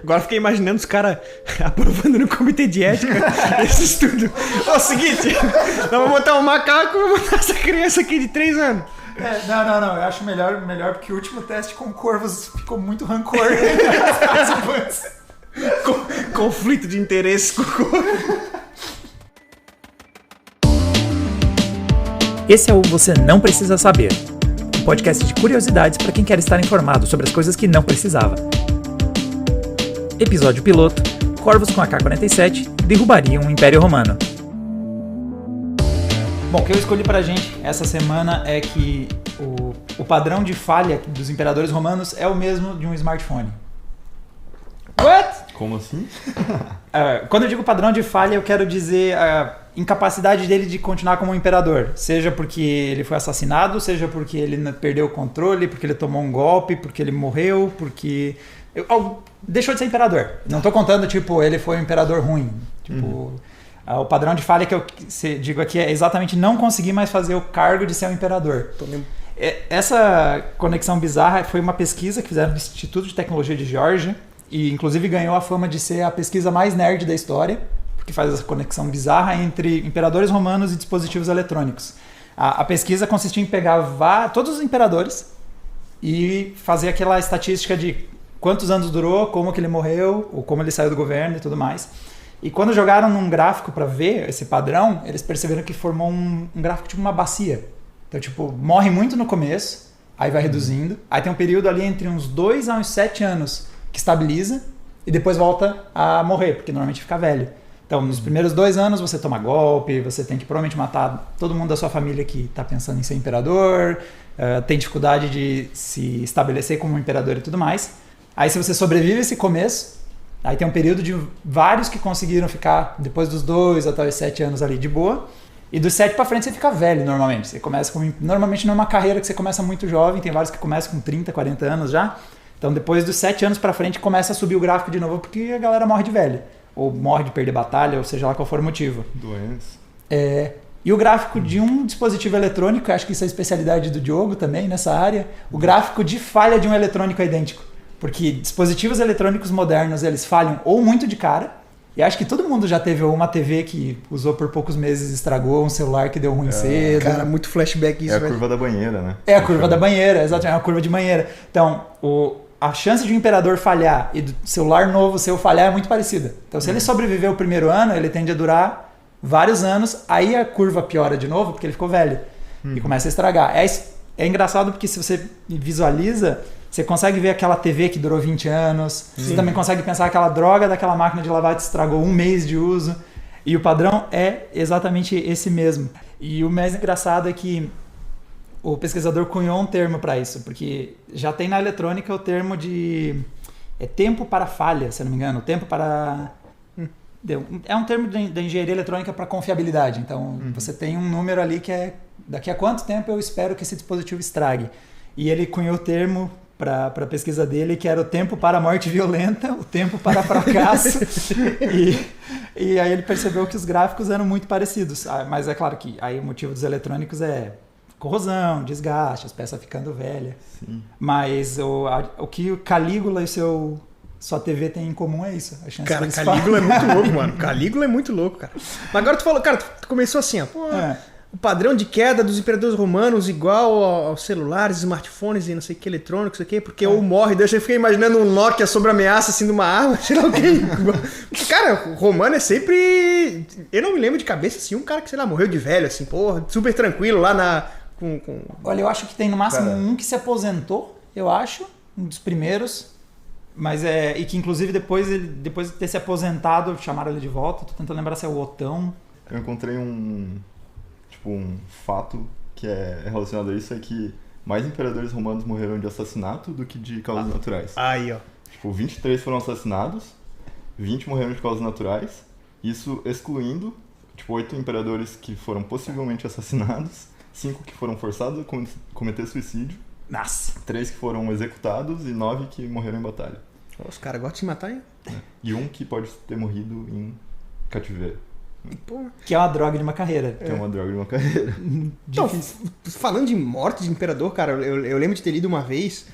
Agora fiquei imaginando os caras aprovando no comitê de ética esse estudo. Ó, seguinte, nós vamos botar um macaco e vamos botar essa criança aqui de 3 anos. Não. Eu acho melhor porque o último teste com corvos ficou muito rancor. Conflito de interesse com o corvo. Esse é o Você Não Precisa Saber, um podcast de curiosidades para quem quer estar informado sobre as coisas que não precisava. Episódio piloto: Corvos com AK-47 derrubariam o Império Romano. Bom, o que eu escolhi pra gente essa semana é que o padrão de falha dos imperadores romanos é o mesmo de um smartphone. What? Como assim? Quando eu digo padrão de falha, eu quero dizer a incapacidade dele de continuar como imperador. Seja porque ele foi assassinado, seja porque ele perdeu o controle, porque ele tomou um golpe, porque ele morreu, porque... deixou de ser imperador. Não tô contando, tipo, ele foi um imperador ruim. Tipo, o padrão de falha que eu digo aqui é exatamente não conseguir mais fazer o cargo de ser um imperador. Essa conexão bizarra foi uma pesquisa que fizeram no Instituto de Tecnologia de Geórgia, e inclusive ganhou a fama de ser a pesquisa mais nerd da história, porque faz essa conexão bizarra entre imperadores romanos e dispositivos eletrônicos. A pesquisa consistia em pegar todos os imperadores e fazer aquela estatística de quantos anos durou, como que ele morreu, ou como ele saiu do governo e tudo mais. E quando jogaram num gráfico para ver esse padrão, eles perceberam que formou um gráfico tipo uma bacia. Então, tipo, morre muito no começo, aí vai reduzindo, aí tem um período ali entre uns 2 a uns 7 anos que estabiliza e depois volta a morrer, porque normalmente fica velho. Então, nos primeiros 2 anos você toma golpe, você tem que provavelmente matar todo mundo da sua família que está pensando em ser imperador, tem dificuldade de se estabelecer como imperador e tudo mais. Aí se você sobrevive esse começo, aí tem um período de vários que conseguiram ficar depois dos 2 até os 7 anos ali de boa, e dos 7 para frente você fica velho normalmente. Você começa normalmente não é uma carreira que você começa muito jovem, tem vários que começam com 30, 40 anos já. Então depois dos 7 anos para frente começa a subir o gráfico de novo porque a galera morre de velho. Ou morre de perder batalha, ou seja lá qual for o motivo. Doença. E o gráfico de um dispositivo eletrônico, acho que isso é a especialidade do Diogo também nessa área, o gráfico de falha de um eletrônico é idêntico. Porque dispositivos eletrônicos modernos, eles falham ou muito de cara, e acho que todo mundo já teve uma TV que usou por poucos meses e estragou, um celular que deu ruim cedo. Cara, muito flashback isso, É a curva da banheira, né? É a curva da banheira, exatamente, é uma curva de banheira. Então, a chance de um imperador falhar e do celular novo seu falhar é muito parecida. Então, se ele sobreviver o primeiro ano, ele tende a durar vários anos, aí a curva piora de novo, porque ele ficou velho e começa a estragar. É engraçado porque se você visualiza, você consegue ver aquela TV que durou 20 anos, você também consegue pensar aquela droga daquela máquina de lavar que estragou 1 mês de uso, e o padrão é exatamente esse mesmo. E o mais engraçado é que o pesquisador cunhou um termo para isso, porque já tem na eletrônica o termo de tempo para falha, se não me engano, tempo para... É um termo da engenharia eletrônica para confiabilidade. Então, você tem um número ali que é daqui a quanto tempo eu espero que esse dispositivo estrague. E ele cunhou o termo para a pesquisa dele, que era o tempo para morte violenta, o tempo para fracasso. e aí ele percebeu que os gráficos eram muito parecidos. Mas é claro que aí o motivo dos eletrônicos é corrosão, desgaste, as peças ficando velhas. Sim. Mas o que o Calígula e sua TV tem em comum é isso. A chance Cara, Calígula é muito louco, mano. Calígula é muito louco, cara. Mas agora tu falou, cara, tu começou assim, ó. O padrão de queda dos imperadores romanos igual aos celulares, smartphones e não sei o que, eletrônicos, não sei o que, porque ou morre, eu fiquei imaginando um Nokia sob ameaça, assim, de uma arma, sei lá o que. Cara, o romano é sempre... Eu não me lembro de cabeça, assim, um cara que, sei lá, morreu de velho, assim, porra, super tranquilo lá na... Olha, eu acho que tem no máximo um que se aposentou, eu acho, um dos primeiros, mas e que inclusive depois de ter se aposentado, chamaram ele de volta. Tô tentando lembrar se é o Otão. Eu encontrei um fato que é relacionado a isso, é que mais imperadores romanos morreram de assassinato do que de causas naturais. Aí, ó. 23 foram assassinados, 20 morreram de causas naturais, isso excluindo 8 imperadores que foram possivelmente assassinados, 5 que foram forçados a cometer suicídio, Nossa. 3 que foram executados e 9 que morreram em batalha. Os caras gostam de se matar, hein? E 1 que pode ter morrido em cativeiro. Que é uma droga de uma carreira. Que é uma droga de uma carreira. Então, falando de morte de imperador, cara, eu lembro de ter lido uma vez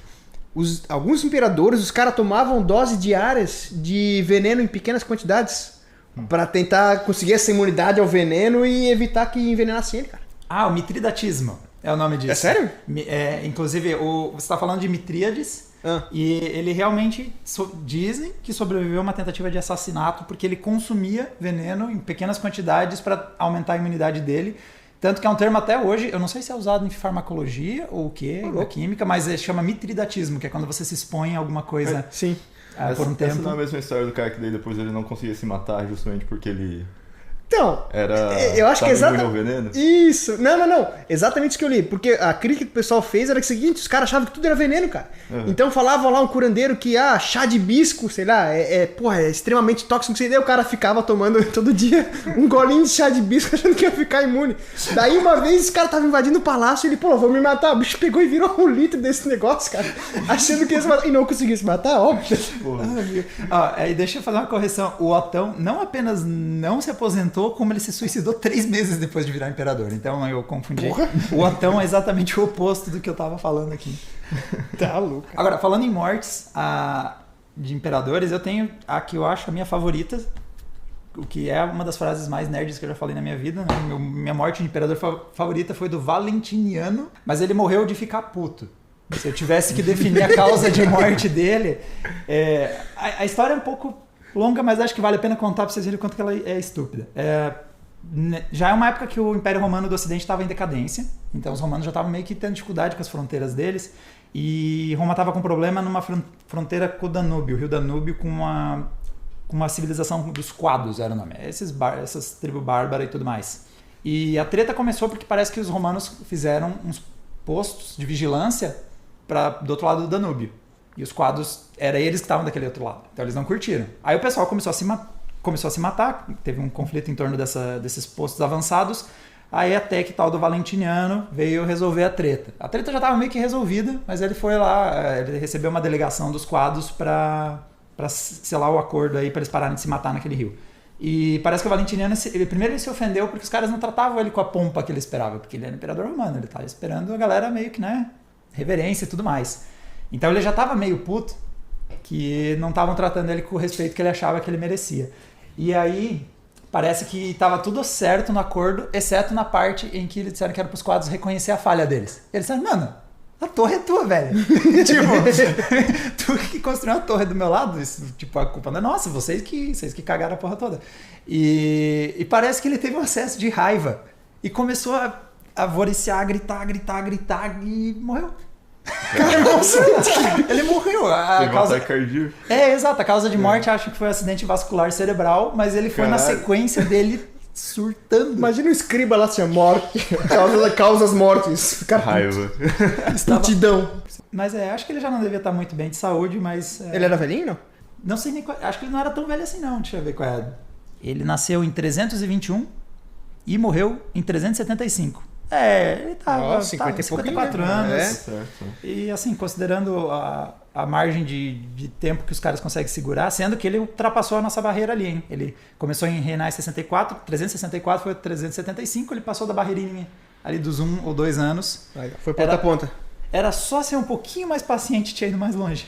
alguns imperadores, os caras tomavam doses diárias de veneno em pequenas quantidades pra tentar conseguir essa imunidade ao veneno e evitar que envenenasse ele, cara. Ah, o mitridatismo é o nome disso. É sério? Inclusive, você está falando de Mitríades, e ele realmente dizem que sobreviveu a uma tentativa de assassinato porque ele consumia veneno em pequenas quantidades para aumentar a imunidade dele. Tanto que é um termo até hoje, eu não sei se é usado em farmacologia ou o que, na química, mas chama mitridatismo, que é quando você se expõe a alguma coisa Sim. por um tempo. Essa não é a mesma história do cara que daí depois ele não conseguia se matar justamente porque ele... Então, É, eu acho que é imune ao veneno? Isso. Não. Exatamente isso que eu li. Porque a crítica que o pessoal fez era o seguinte, os caras achavam que tudo era veneno, cara. Então falavam lá um curandeiro que, chá de hibisco, sei lá, é extremamente tóxico. Daí o cara ficava tomando todo dia um golinho de chá de hibisco achando que ia ficar imune. Daí uma vez esse cara tava invadindo o palácio e ele, vou me matar. O bicho pegou e virou 1 litro desse negócio, cara. Achando que ia se matar. E não conseguiu se matar, óbvio. Aí deixa eu fazer uma correção. O Otão não apenas não se aposentou, como ele se suicidou 3 meses depois de virar imperador. Então eu confundi. Porra. O Otão é exatamente o oposto do que eu tava falando aqui. Tá louco. Agora, falando em mortes de imperadores, eu tenho a que eu acho a minha favorita, o que é uma das frases mais nerds que eu já falei na minha vida. Né? Minha morte de imperador favorita foi do Valentiniano, mas ele morreu de ficar puto. Se eu tivesse que definir a causa de morte dele, a história é um pouco longa, mas acho que vale a pena contar para vocês verem o quanto que ela é estúpida. Já é uma época que o Império Romano do Ocidente estava em decadência, então os romanos já estavam meio que tendo dificuldade com as fronteiras deles, e Roma estava com problema numa fronteira com o Danúbio, o rio Danúbio, com uma civilização dos Quados, era o nome, essas tribos bárbaras e tudo mais. E a treta começou porque parece que os romanos fizeram uns postos de vigilância do outro lado do Danúbio. E os Quados, era eles que estavam daquele outro lado. Então eles não curtiram. Aí o pessoal começou a se matar, teve um conflito em torno desses postos avançados. Aí até que tal do Valentiniano veio resolver a treta. A treta já estava meio que resolvida, mas ele foi lá, ele recebeu uma delegação dos Quados para selar o acordo aí para eles pararem de se matar naquele rio. E parece que o Valentiniano, primeiro ele se ofendeu porque os caras não tratavam ele com a pompa que ele esperava, porque ele era imperador romano, ele estava esperando a galera meio que, reverência e tudo mais. Então ele já estava meio puto que não estavam tratando ele com o respeito que ele achava que ele merecia. E aí parece que estava tudo certo no acordo, exceto na parte em que eles disseram que era para os Quados reconhecer a falha deles. Eles disseram, mano, a torre é tua, velho. Tu que construiu a torre do meu lado, isso, a culpa não é nossa, vocês que cagaram a porra toda. E parece que ele teve um acesso de raiva e começou a alvoroçar, gritar e morreu. Ele morreu. Teve um ataque cardíaco. Exato. A causa de morte acho que foi um acidente vascular cerebral, mas ele foi na sequência dele surtando. Imagina o escriba lá assim, morte. Causas mortes. Raiva. Multidão. Mas acho que ele já não devia estar muito bem de saúde, mas... Ele era velhinho, não? Não sei nem qual... Acho que ele não era tão velho assim, não. Deixa eu ver qual é. Ele nasceu em 321 e morreu em 375. Ele tava 54 anos. E assim, considerando a margem de tempo que os caras conseguem segurar, sendo que ele ultrapassou a nossa barreira ali, hein? Ele começou a reinar em 64, 364 foi 375, ele passou da barreirinha ali dos 1 ou 2 anos. Foi pra outra ponta. Era só ser um pouquinho mais paciente, tinha ido mais longe.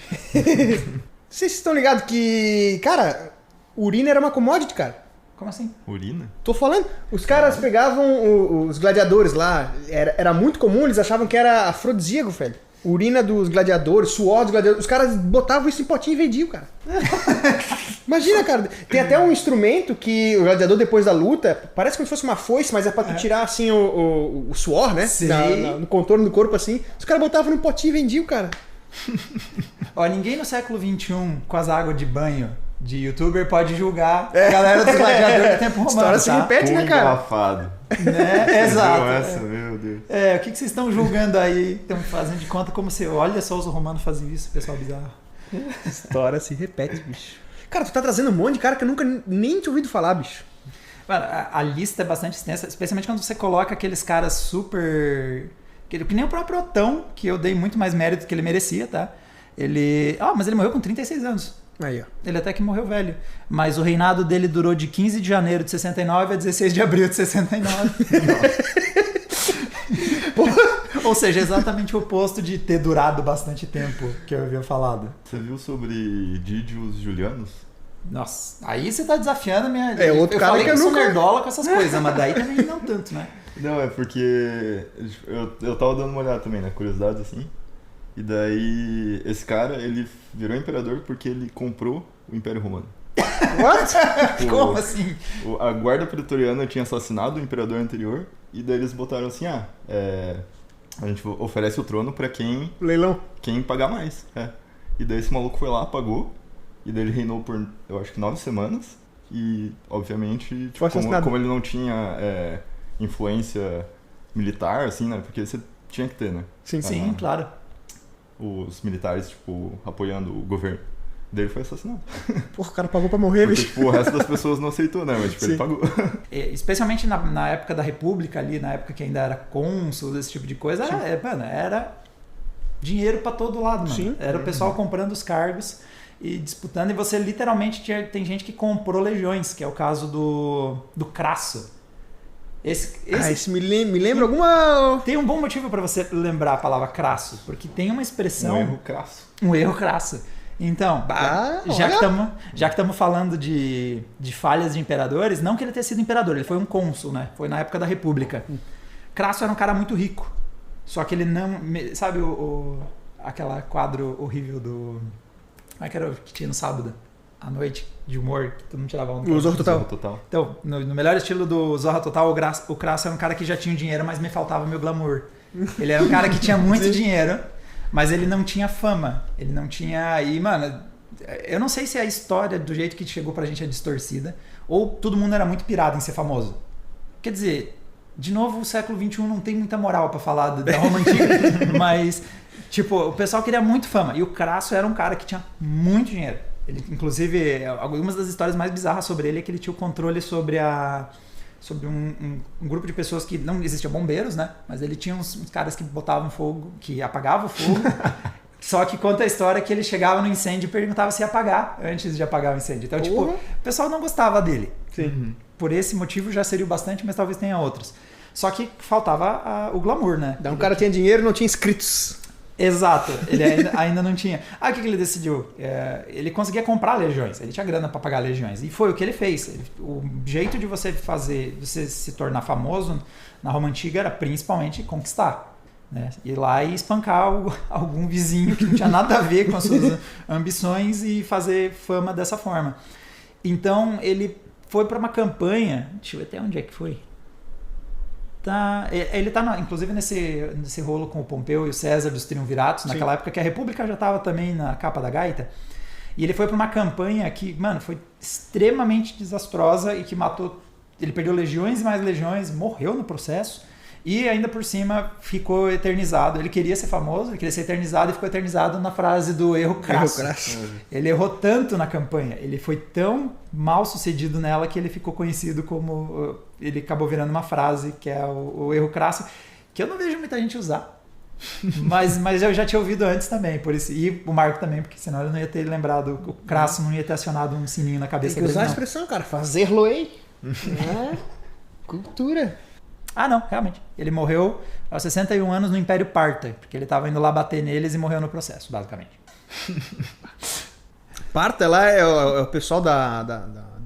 Vocês estão ligados que, cara, urina era uma commodity, cara? Como assim? Urina? Tô falando. Os caras pegavam os gladiadores lá. Era muito comum, eles achavam que era afrodisíaco, velho. Urina dos gladiadores, suor dos gladiadores. Os caras botavam isso em potinho e vendiam, cara. Imagina, cara. Tem até um instrumento que o gladiador, depois da luta, parece como se fosse uma foice, mas é pra tu tirar, assim, o suor, né? No contorno do corpo, assim. Os caras botavam no potinho e vendiam, cara. Ninguém no século XXI, com as águas de banho de youtuber, pode julgar a galera dos gladiadores do tempo romano. A história se repete, né, cara? Engarrafado. Exato. Essa, meu Deus. O que vocês estão julgando aí? Estão fazendo de conta como se... Olha só, os romanos fazem isso, pessoal bizarro. A história se repete, bicho. Cara, tu tá trazendo um monte de cara que eu nunca nem tinha ouvido falar, bicho. Mano, a lista é bastante extensa, especialmente quando você coloca aqueles caras super... Que nem o próprio Otão, que eu dei muito mais mérito que ele merecia, tá? Mas ele morreu com 36 anos. Aí, ó. Ele até que morreu velho. Mas o reinado dele durou de 15 de janeiro de 69 a 16 de abril de 69. Porra, Ou seja, exatamente o oposto de ter durado bastante tempo que eu havia falado. Você viu sobre Didius Julianus? Nossa, aí você tá desafiando a minha... Outro eu cara falei que eu eu sou nunca... nerdola com essas coisas, mas daí também não tanto, né? Não, é porque eu tava dando uma olhada também, né? Curiosidades assim. E daí, esse cara, ele virou imperador porque ele comprou o Império Romano. What? Como assim? A guarda pretoriana tinha assassinado o imperador anterior e daí eles botaram assim, a gente oferece o trono pra quem Leilão. pagar mais. E daí esse maluco foi lá, pagou, e daí ele reinou por, eu acho que 9 semanas, e obviamente, tipo, como ele não tinha influência militar, assim, né, porque você tinha que ter, né? Sim, claro. Os militares, tipo, apoiando o governo. Daí ele foi assassinado. Porra, o cara pagou pra morrer, Porque, bicho. tipo, o resto das pessoas não aceitou, né? Mas, tipo, ele pagou. Especialmente na época da República ali, na época que ainda era cônsul, esse tipo de coisa, era dinheiro pra todo lado, mano. Sim. Era o pessoal comprando os cargos e disputando, e você literalmente tem gente que comprou legiões, que é o caso do Crasso. Esse me lembra alguma... Tem um bom motivo pra você lembrar a palavra crasso, porque tem uma expressão... Um erro crasso. Um erro crasso. Então, já que estamos falando de falhas de imperadores, não que ele tenha sido imperador, ele foi um cônsul, né? Foi na época da República. Crasso era um cara muito rico, só que ele não... Sabe aquela quadro horrível do... Como é que era o que tinha no sábado? À noite, de humor, que todo mundo tirava onda. O Zorra Total. Então, no melhor estilo do Zorra Total, o Crasso era um cara que já tinha dinheiro, mas me faltava meu glamour. Ele era um cara que tinha muito dinheiro, mas ele não tinha fama. Ele não tinha... E, mano, eu não sei se a história do jeito que chegou pra gente é distorcida, ou todo mundo era muito pirado em ser famoso. Quer dizer, de novo, o século XXI não tem muita moral pra falar da Roma Antiga, mas, tipo, o pessoal queria muito fama. E o Crasso era um cara que tinha muito dinheiro. Ele, inclusive, algumas das histórias mais bizarras sobre ele é que ele tinha o controle sobre um grupo de pessoas que não existia bombeiros, né? Mas ele tinha uns caras que botavam fogo, que apagavam o fogo. Só que conta a história que ele chegava no incêndio e perguntava se ia apagar antes de apagar o incêndio. Então, tipo, o pessoal não gostava dele. Sim. Por esse motivo já seria o bastante, mas talvez tenha outros. Só que faltava o glamour, né? Um cara tinha dinheiro e não tinha inscritos. Exato, ele ainda não tinha. O que ele decidiu? Ele conseguia comprar legiões, ele tinha grana para pagar legiões. E foi o que ele fez. O jeito de você se tornar famoso na Roma Antiga era principalmente conquistar. Né? Ir lá e espancar algum vizinho que não tinha nada a ver com as suas ambições e fazer fama dessa forma. Então ele foi para uma campanha, deixa eu ver até onde é que foi. Ele está, inclusive, nesse rolo com o Pompeu e o César dos Triunviratos, naquela época que a República já estava também na capa da gaita. E ele foi para uma campanha que, mano, foi extremamente desastrosa e que matou... Ele perdeu legiões e mais legiões, morreu no processo e ainda por cima ficou eternizado. Ele queria ser famoso, ele queria ser eternizado e ficou eternizado na frase do erro crasso. Ele errou tanto na campanha, ele foi tão mal sucedido nela que ele ficou conhecido como... Ele acabou virando uma frase que é o erro crasso, que eu não vejo muita gente usar. Mas eu já tinha ouvido antes também, por isso. E o Marco também, porque senão ele não ia ter lembrado, o crasso não ia ter acionado um sininho na cabeça dele. Tem que usar a expressão, cara, fazer-lo-ei. Cultura. Ah, não, realmente. Ele morreu aos 61 anos no Império Parta, porque ele estava indo lá bater neles e morreu no processo, basicamente. Parta lá é o pessoal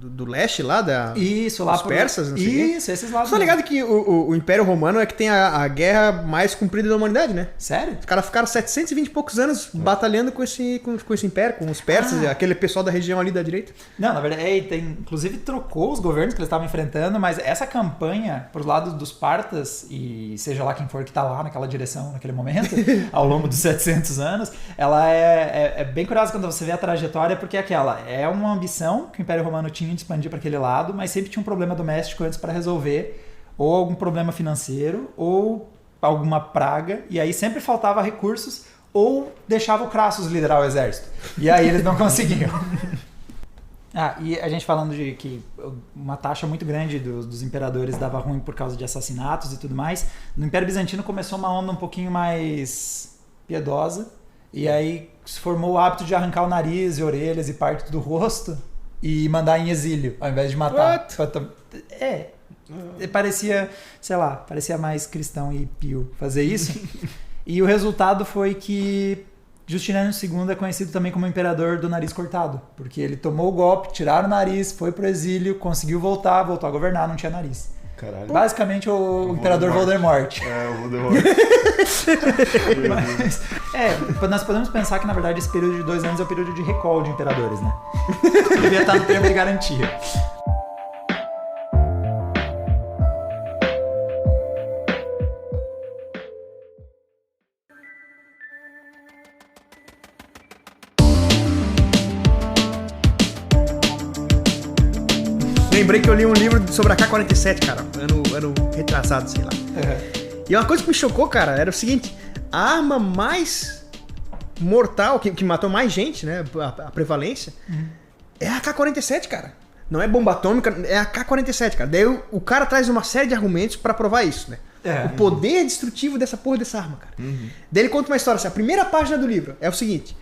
do leste lá, isso, lá dos persas, não sei. Isso, esses lados. Você tá ligado que o Império Romano é que tem a guerra mais comprida da humanidade, né? Sério? Os caras ficaram 720 e poucos anos batalhando com esse império, com os persas, aquele pessoal da região ali da direita. Não, na verdade, inclusive trocou os governos que eles estavam enfrentando, mas essa campanha pros lados dos partas, e seja lá quem for que tá lá naquela direção naquele momento, ao longo dos 700 anos, ela é bem curiosa quando você vê a trajetória, porque é uma ambição que o Império Romano tinha de expandir para aquele lado, mas sempre tinha um problema doméstico antes para resolver, ou algum problema financeiro, ou alguma praga, e aí sempre faltava recursos, ou deixava o Crassus liderar o exército. E aí eles não conseguiam. E a gente falando de que uma taxa muito grande dos imperadores dava ruim por causa de assassinatos e tudo mais, no Império Bizantino começou uma onda um pouquinho mais piedosa, e aí se formou o hábito de arrancar o nariz e orelhas e parte do rosto e mandar em exílio, ao invés de matar. Parecia, sei lá, parecia mais cristão e pio fazer isso. E o resultado foi que Justiniano II é conhecido também como imperador do nariz cortado, porque ele tomou o golpe, tiraram o nariz, foi pro exílio, conseguiu voltar, voltou a governar, não tinha nariz. Caralho. Basicamente o imperador Voldemort. É, o Voldemort. Mas, nós podemos pensar que na verdade esse período de 2 anos é o período de recall de imperadores, né? Devia estar no termo de garantia. Lembrei que eu li um livro sobre a K-47, cara, ano retrasado, sei lá. E uma coisa que me chocou, cara, era o seguinte: a arma mais mortal, que matou mais gente, né, a prevalência, é a K-47, cara. Não é bomba atômica, é a K-47, cara. Daí o cara traz uma série de argumentos pra provar isso, né? O poder destrutivo dessa porra dessa arma, cara. Daí ele conta uma história assim, a primeira página do livro é o seguinte: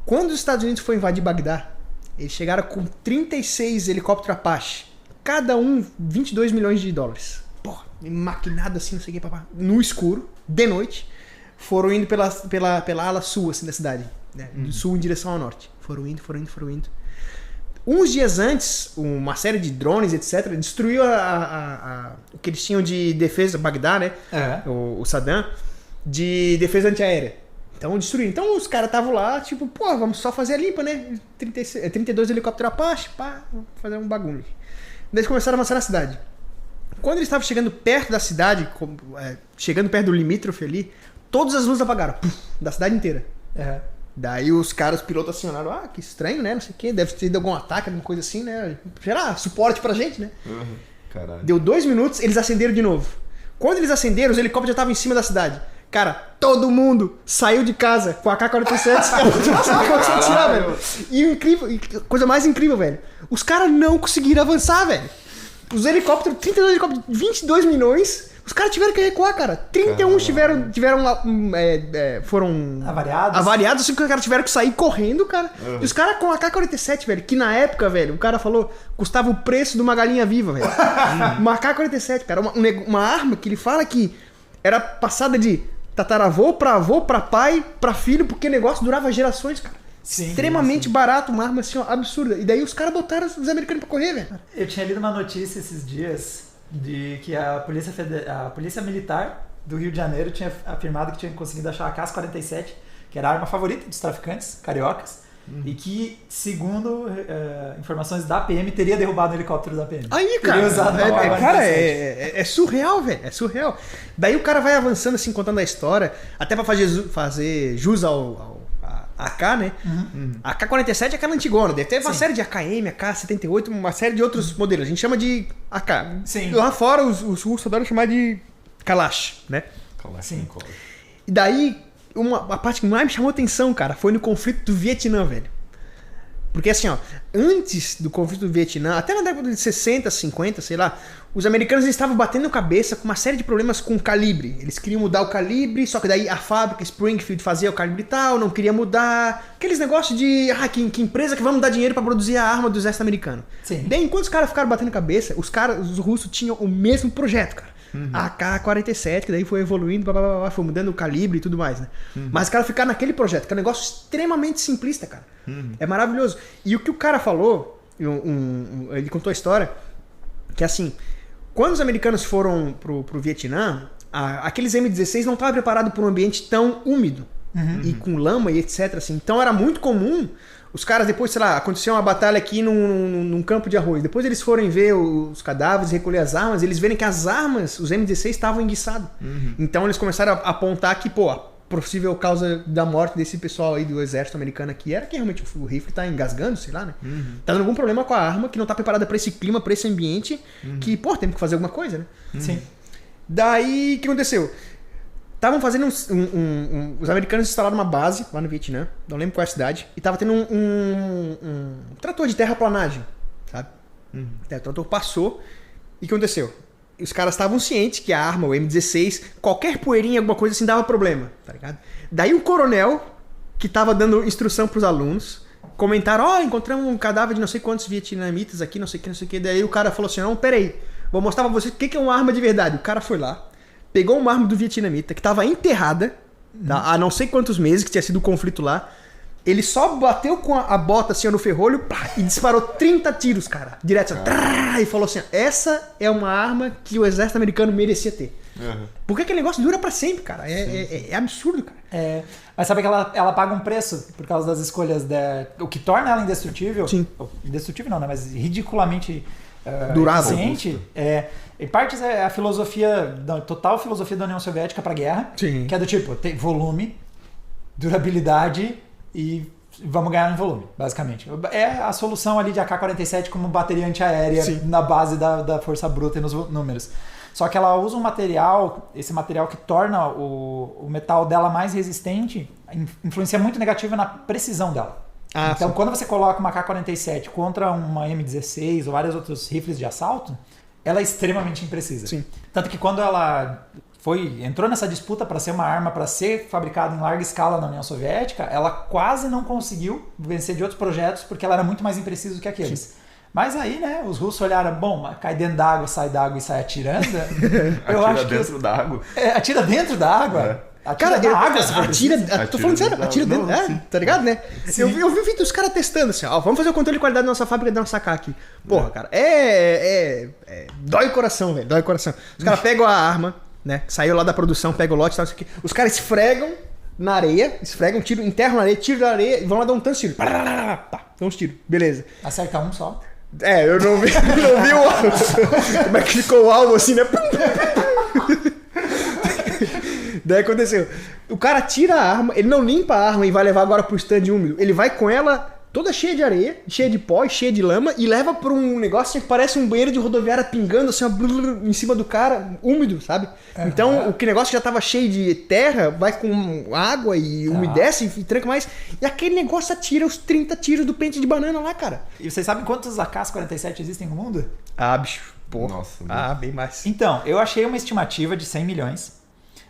quando os Estados Unidos foram invadir Bagdá, eles chegaram com 36 helicópteros Apache. Cada um, 22 milhões de dólares. Porra, maquinado assim, não sei o que, papá. No escuro, de noite, foram indo pela ala sul, assim, da cidade. Né? Do sul em direção ao norte. Foram indo. Uns dias antes, uma série de drones, etc., destruiu o que eles tinham de defesa, Bagdá, né? O Saddam, de defesa antiaérea. Então destruíram. Então os caras estavam lá, tipo, pô, vamos só fazer a limpa, né? 32 helicópteros Apache, pá, vamos fazer um bagulho. Daí eles começaram a avançar na cidade. Quando eles estavam chegando perto da cidade, chegando perto do limítrofe ali, todas as luzes apagaram, da cidade inteira. Daí os pilotos acionaram, que estranho, né? Não sei o quê, deve ter tido algum ataque, alguma coisa assim, né? Gerar suporte pra gente, né? Caralho. Deu 2 minutos, eles acenderam de novo. Quando eles acenderam, os helicópteros já estavam em cima da cidade. Cara, todo mundo saiu de casa com a K-47, atirar, velho. E o incrível, coisa mais incrível, velho, os caras não conseguiram avançar, velho. Os helicópteros, 32 helicópteros, 22 milhões, os caras tiveram que recuar, cara. 31 foram avariados, assim que os caras tiveram que sair correndo, cara. E os caras com a K-47, velho, que na época, velho, o cara falou, custava o preço de uma galinha viva, velho. Uma K-47, cara, uma arma que ele fala que era passada de tataravô, pra pai, pra filho, porque o negócio durava gerações, cara. Extremamente barato, uma arma assim, ó, absurda. E daí os caras botaram os americanos pra correr, velho. Eu tinha lido uma notícia esses dias de que a polícia militar do Rio de Janeiro tinha afirmado que tinha conseguido achar a K-47, que era a arma favorita dos traficantes cariocas, e que, segundo informações da PM, teria derrubado o helicóptero da PM. Aí, cara, é surreal, velho. É surreal. Daí o cara vai avançando, assim, contando a história, até pra fazer jus ao AK, né? A AK-47 é aquela antigona. Deve ter uma série de AKM, AK-78, uma série de outros modelos. A gente chama de AK. Sim. Lá fora, os russos adoram chamar de Kalash, né? Sim. E daí, a parte que mais me chamou atenção, cara, foi no conflito do Vietnã, velho. Porque assim, ó, antes do conflito do Vietnã, até na década de 60, 50, sei lá, os americanos estavam batendo cabeça com uma série de problemas com o calibre. Eles queriam mudar o calibre, só que daí a fábrica Springfield fazia o calibre tal, não queria mudar. Aqueles negócios de, que empresa que vai me dar dinheiro pra produzir a arma do exército americano. Sim. Daí, enquanto os caras ficaram batendo cabeça, os russos tinham o mesmo projeto, cara. A AK-47, que daí foi evoluindo, foi mudando o calibre e tudo mais, né? Mas os caras ficaram naquele projeto, que é um negócio extremamente simplista, cara. É maravilhoso. E o que o cara falou, ele contou a história, que assim, quando os americanos foram pro Vietnã, aqueles M16 não estavam preparados para um ambiente tão úmido e com lama e etc. Assim. Então era muito comum os caras depois, sei lá, aconteceu uma batalha aqui num campo de arroz. Depois eles forem ver os cadáveres, recolher as armas, eles verem que as armas, os M16, estavam enguiçados. Então eles começaram a apontar que, pô, a possível causa da morte desse pessoal aí do exército americano aqui era que realmente o rifle tá engasgando, sei lá, né? Tá dando algum problema com a arma que não tá preparada para esse clima, para esse ambiente, que, pô, temos que fazer alguma coisa, né? Sim. Daí, o que aconteceu? Estavam fazendo os americanos instalaram uma base lá no Vietnã, não lembro qual é a cidade, e tava tendo um trator de terraplanagem, sabe? O trator passou, e o que aconteceu? Os caras estavam cientes que a arma, o M16, qualquer poeirinha, alguma coisa assim, dava problema, tá ligado? Daí o coronel, que tava dando instrução pros alunos, comentaram, encontramos um cadáver de não sei quantos vietnamitas aqui, não sei o que, daí o cara falou assim, não, peraí, vou mostrar pra vocês o que é uma arma de verdade. O cara foi lá, pegou uma arma do vietnamita que tava enterrada, tá? Há não sei quantos meses que tinha sido o conflito lá. Ele só bateu com a bota assim no ferrolho pá, e disparou 30 tiros, cara. Direto assim, e falou assim: essa é uma arma que o exército americano merecia ter. Porque aquele negócio dura pra sempre, cara. É absurdo, cara. Mas sabe que ela paga um preço por causa das escolhas o que torna ela indestrutível. Sim. Indestrutível não, né? Mas ridiculamente durável. eficiente. Em partes é a filosofia, total filosofia da União Soviética pra guerra. Sim. Que é do tipo, tem volume, durabilidade e vamos ganhar em volume, basicamente. É a solução ali de AK-47 como bateria antiaérea na base da força bruta e nos números. Só que ela usa esse material que torna o metal dela mais resistente, influencia muito negativo na precisão dela. Então, quando você coloca uma AK-47 contra uma M16 ou vários outros rifles de assalto, ela é extremamente imprecisa. Sim. Tanto que quando ela entrou nessa disputa para ser uma arma para ser fabricada em larga escala na União Soviética, ela quase não conseguiu vencer de outros projetos porque ela era muito mais imprecisa do que aqueles. Sim. Mas aí, né, os russos olharam, bom, cai dentro d'água, sai d'água e sai atirando. Eu acho que dentro da água. Atira dentro da água. Atira Cara, da água, tô falando sério, atira dentro. Tá ligado, né? Eu vi o vídeo dos caras testando assim, ó, vamos fazer o controle de qualidade da nossa fábrica da nossa AK aqui. Porra, cara, dói o coração, velho, dói o coração. Os caras pegam a arma, né, saiu lá da produção, pegam o lote e tal, isso aqui. Os caras esfregam na areia, esfregam, tiro, enterram na areia, tiro da areia e vão lá dar um tanto de tiro. Pá, dá uns tiros, beleza. Acerta um só. Eu não vi o como é que ficou o alvo assim, né? Daí aconteceu. O cara tira a arma, ele não limpa a arma e vai levar agora pro stand úmido. Ele vai com ela toda cheia de areia, cheia de pó, cheia de lama e leva pra um negócio que parece um banheiro de rodoviária pingando assim, em cima do cara, úmido, sabe? Então o que negócio que já tava cheio de terra vai com água e umedece e tranca mais. E aquele negócio atira os 30 tiros do pente de banana lá, cara. E vocês sabem quantos AK-47 existem no mundo? Bicho. Pô. Nossa. Bem mais. Então, eu achei uma estimativa de 100 milhões,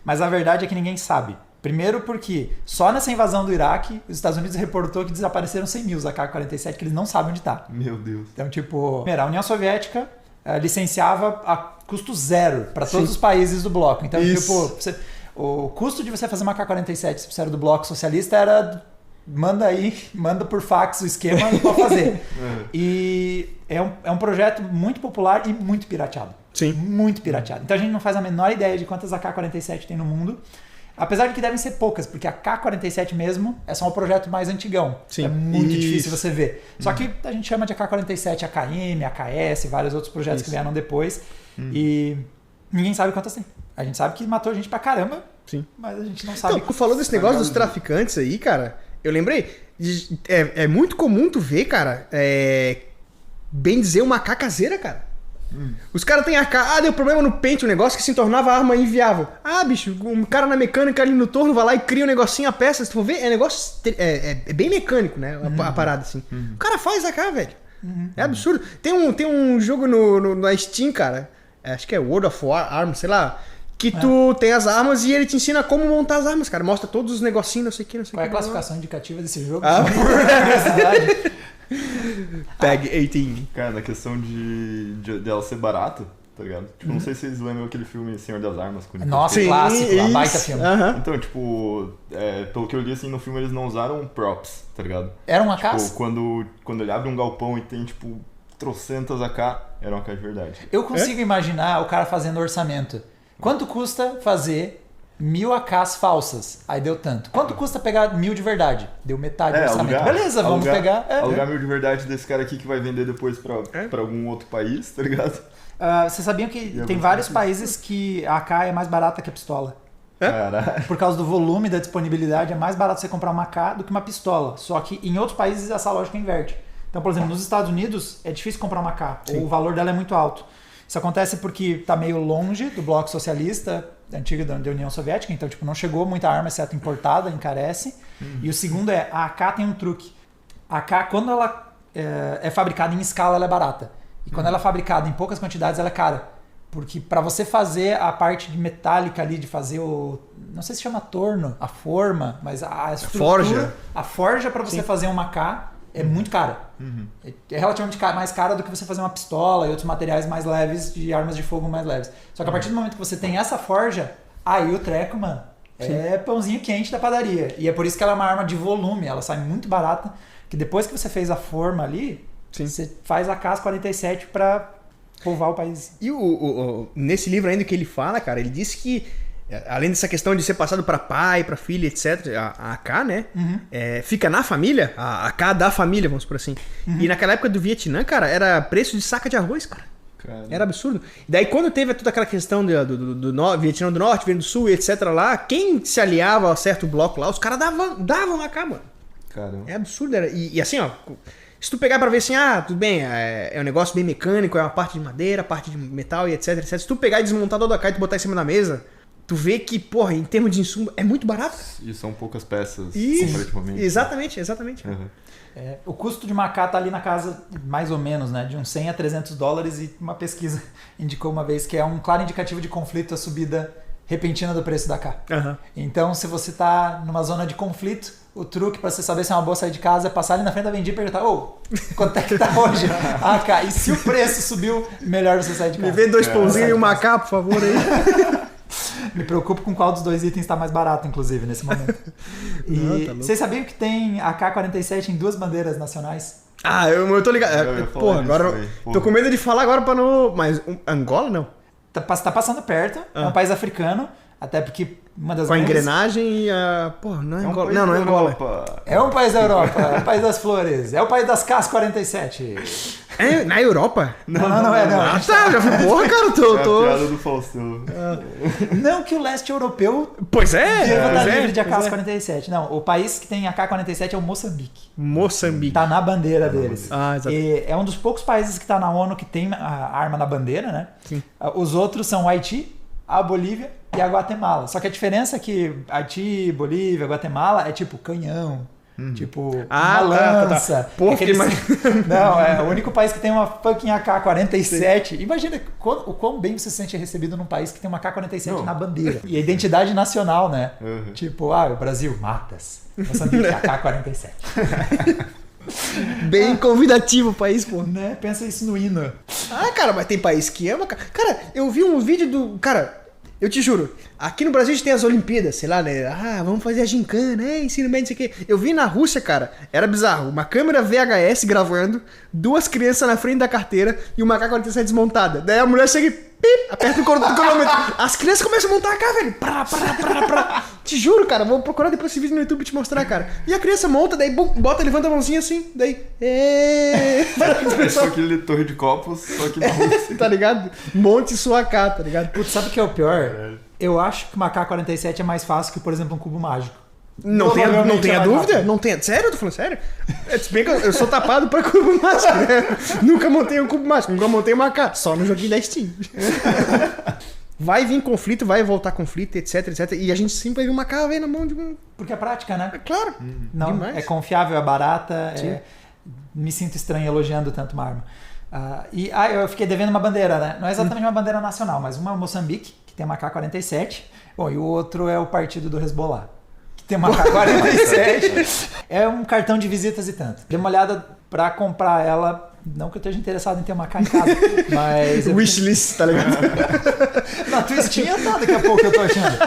mas a verdade é que ninguém sabe. Primeiro porque só nessa invasão do Iraque, os Estados Unidos reportou que desapareceram 100 mil AK-47, que eles não sabem onde tá. Meu Deus. Então, tipo, a União Soviética licenciava a custo zero para todos os países do bloco. Então, tipo, o custo de você fazer uma AK-47, se você era do bloco socialista, era manda por fax o esquema para fazer. E é um projeto muito popular e muito pirateado. Sim. Muito pirateado. Então a gente não faz a menor ideia de quantas AK-47 tem no mundo. Apesar de que devem ser poucas, porque a AK-47 mesmo é só um projeto mais antigão. Sim. É muito difícil você ver. Só que a gente chama de AK-47 AKM, AKS, vários outros projetos que vieram depois. E ninguém sabe quantas tem. A gente sabe que matou gente pra caramba, mas a gente não sabe. Então, tu falou desse negócio dos traficantes aí, cara. Eu lembrei. É muito comum tu ver, cara, bem dizer uma AK caseira, cara. Os caras têm AK, deu problema no pente, um negócio que se tornava a arma inviável. Bicho, um cara na mecânica ali no torno vai lá e cria um negocinho, a peça, se tu for ver, é bem mecânico, né? A parada assim. O cara faz AK, velho. É absurdo. Tem um jogo na Steam, cara, acho que é World of Arms, sei lá, que tu tem as armas e ele te ensina como montar as armas, cara. Mostra todos os negocinhos, não sei o que, não sei o que. Qual é a classificação indicativa desse jogo? Por curiosidade. Tag 18. Cara, na questão de ela ser barata, tá ligado? Tipo, não sei se vocês lembram aquele filme Senhor das Armas. Com Nossa, clássico, a baita filme. Então, tipo, pelo que eu li, assim, no filme eles não usaram props, tá ligado? Era uma tipo, caça? Quando ele abre um galpão e tem, tipo, trocentas AK, era uma AK de verdade. Eu consigo imaginar o cara fazendo orçamento. Quanto custa fazer 1000 AKs falsas? Aí deu tanto. Quanto custa pegar 1000 de verdade? Deu metade do orçamento. Beleza, vamos pegar. Alugar 1000 de verdade desse cara aqui que vai vender depois pra algum outro país, tá ligado? Vocês sabiam que tem vários países que a AK é mais barata que a pistola? Caralho. Por causa do volume da disponibilidade, é mais barato você comprar uma AK do que uma pistola. Só que em outros países essa lógica inverte. Então, por exemplo, nos Estados Unidos é difícil comprar uma AK. Ou o valor dela é muito alto. Isso acontece porque está meio longe do bloco socialista antigo da União Soviética, então tipo, não chegou muita arma, exceto importada, encarece. E o segundo a AK tem um truque. A AK, quando ela é fabricada em escala, ela é barata. E quando ela é fabricada em poucas quantidades, ela é cara. Porque para você fazer a parte de metálica ali, de fazer não sei se chama torno, a forma, mas a estrutura, forja. a forja para você fazer uma AK é muito cara. É relativamente mais cara do que você fazer uma pistola e outros materiais mais leves, de armas de fogo mais leves. Só que a partir do momento que você tem essa forja, aí o treco, mano, é pãozinho quente da padaria. E é por isso que ela é uma arma de volume, ela sai muito barata, que depois que você fez a forma ali, você faz a K-47 pra povoar o país. E nesse livro ainda que ele fala, cara, ele disse que além dessa questão de ser passado para pai, para filha, etc., a AK, né? Fica na família, a AK da família, vamos por assim. E naquela época do Vietnã, cara, era preço de saca de arroz, cara. Era absurdo. E daí quando teve toda aquela questão do Vietnã do Norte, Vietnã do Sul, etc. lá, quem se aliava a certo bloco lá, os caras davam AK, mano. Caramba. É absurdo. E assim, ó, se tu pegar pra ver assim, tudo bem, é um negócio bem mecânico, é uma parte de madeira, parte de metal e etc, etc. Se tu pegar e desmontar toda a AK e tu botar em cima da mesa, tu vê que, porra, em termos de insumo, é muito barato. E são poucas peças, comparativamente. Exatamente. O custo de uma AK tá ali na casa, mais ou menos, né, de uns 100 a 300 dólares, e uma pesquisa indicou uma vez que é um claro indicativo de conflito a subida repentina do preço da AK. Então, se você tá numa zona de conflito, o truque para você saber se é uma boa sair de casa é passar ali na frente da vendinha e perguntar: quanto é que tá hoje a AK? E se o preço subiu, melhor você sair de casa. Me vê 2 pãozinhos e uma AK, por favor, aí. Me preocupo com qual dos 2 itens está mais barato, inclusive, nesse momento. E tá vocês sabiam que tem a K-47 em 2 bandeiras nacionais? Eu tô ligado. Porra, agora tô com medo de falar agora pra não... Mas Angola, não? Tá passando perto, é um país africano, até porque uma das com a grandes... engrenagem e a... Porra, não é Angola. Não é Angola. É um país da Europa, é o país das flores, é o país das K-47. É na Europa? Não. Já fui porra, cara. É a piada do Faustão. Não que o leste europeu pois é, deva estar livre de AK-47. Não, o país que tem AK-47 é o Moçambique. Moçambique. Tá na bandeira deles. Exato. E é um dos poucos países que tá na ONU que tem a arma na bandeira, né? Sim. Os outros são o Haiti, a Bolívia e a Guatemala. Só que a diferença é que Haiti, Bolívia, Guatemala é tipo canhão. Tipo, uma lança. Tá. Porra, Não, é o único país que tem uma fucking AK-47. Sim. Imagina o quão bem você se sente recebido num país que tem uma AK-47 na bandeira. E a identidade nacional, né? Tipo, o Brasil, matas. Moçambique, AK-47. Bem convidativo o país, pô. Né? Pensa isso no hino. Cara, mas tem país que ama. Cara, eu vi um vídeo do... Cara, eu te juro, aqui no Brasil a gente tem as Olimpíadas, sei lá, né? Vamos fazer a gincana, ensino médio, não sei o quê. Eu vi na Rússia, cara, era bizarro. Uma câmera VHS gravando, 2 crianças na frente da carteira e uma AK-47 desmontada. Daí a mulher chega e aperta o cronômetro. As crianças começam a montar a AK, velho. Te juro, cara, vou procurar depois esse vídeo no YouTube e te mostrar, cara. E a criança monta, daí bota, levanta a mãozinha assim, daí... É só aquele torre de copos, só que na Rússia. Tá ligado? Monte sua AK, tá ligado? Putz, sabe o que é o pior? Eu acho que uma AK-47 é mais fácil que, por exemplo, um cubo mágico. Não tenha dúvida? Não tenha... Sério? Eu tô falando sério? Se bem que eu sou tapado pra cubo mágico, né? Nunca montei um cubo mágico, nunca montei uma AK. Só no joguinho da Steam. Vai vir conflito, vai voltar conflito, etc, etc. E a gente sempre vai ver uma AK na mão de um... Porque é prática, né? É claro. Não, demais. É confiável, é barata. Me sinto estranho elogiando tanto uma arma. Eu fiquei devendo uma bandeira, né? Não é exatamente uma bandeira nacional, mas uma é o Moçambique, que tem uma AK-47. Bom, e o outro é o partido do Hezbollah, que tem uma AK-47. É um cartão de visitas e tanto. Dei uma olhada pra comprar ela. Não que eu esteja interessado em ter uma AK em casa, mas... Wishlist, tá ligado? Na Twistinha tá, daqui a pouco eu tô achando.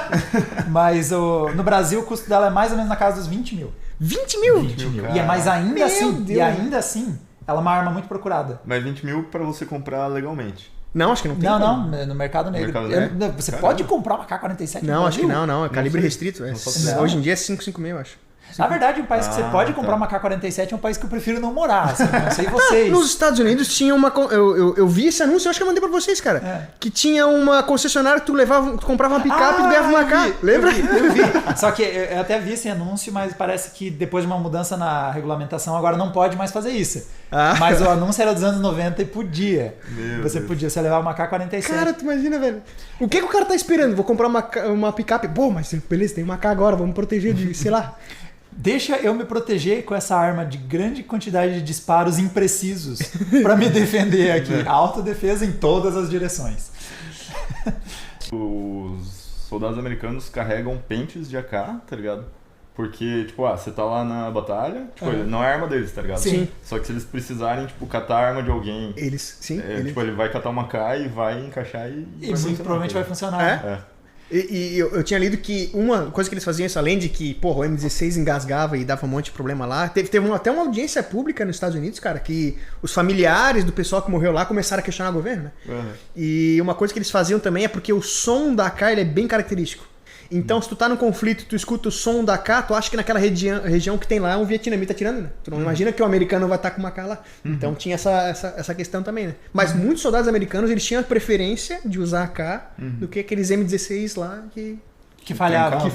Mas no Brasil o custo dela é mais ou menos na casa dos 20 mil. 20 mil? 20 mil. Mas ainda assim, ela é uma arma muito procurada. Mas 20 mil pra você comprar legalmente. Não, acho que não tem. Não, no mercado negro. Você pode comprar uma AK-47 no Não, acho que Brasil? não. É calibre restrito. Hoje em dia é 5,56, eu acho. Na verdade, um país que você pode comprar uma AK-47 é um país que eu prefiro não morar. Assim, não sei vocês. Nos Estados Unidos tinha uma... Eu vi esse anúncio, eu acho que eu mandei pra vocês, cara. Que tinha uma concessionária que tu comprava uma picape e tu ganhava uma AK. Lembra? Eu vi. Só que eu até vi esse anúncio, mas parece que depois de uma mudança na regulamentação, agora não pode mais fazer isso. Mas o anúncio era dos anos 90 e podia. Você levar uma AK-47. Cara, tu imagina, velho. O que o cara tá esperando? Vou comprar uma picape. Pô, mas beleza, tem uma AK agora, vamos proteger de, sei lá... Deixa eu me proteger com essa arma de grande quantidade de disparos imprecisos pra me defender aqui. Autodefesa em todas as direções. Os soldados americanos carregam pentes de AK, tá ligado? Porque, tipo, você tá lá na batalha, tipo, não é arma deles, tá ligado? Sim. Só que se eles precisarem, tipo, catar a arma de alguém, tipo, ele vai catar uma K e vai encaixar e muito provavelmente vai funcionar. E eu tinha lido que uma coisa que eles faziam isso, além de que, porra, o M16 engasgava e dava um monte de problema lá, teve até uma audiência pública nos Estados Unidos, cara, que os familiares do pessoal que morreu lá começaram a questionar o governo, né? E uma coisa que eles faziam também é porque o som da AK ele é bem característico. Então, se tu tá num conflito, tu escuta o som da AK, tu acha que naquela região que tem lá é um vietnamita atirando, né? Tu não imagina que o americano vai estar com uma AK lá. Então tinha essa questão também, né? Mas muitos soldados americanos, eles tinham a preferência de usar AK do que aqueles M16 lá que falhavam.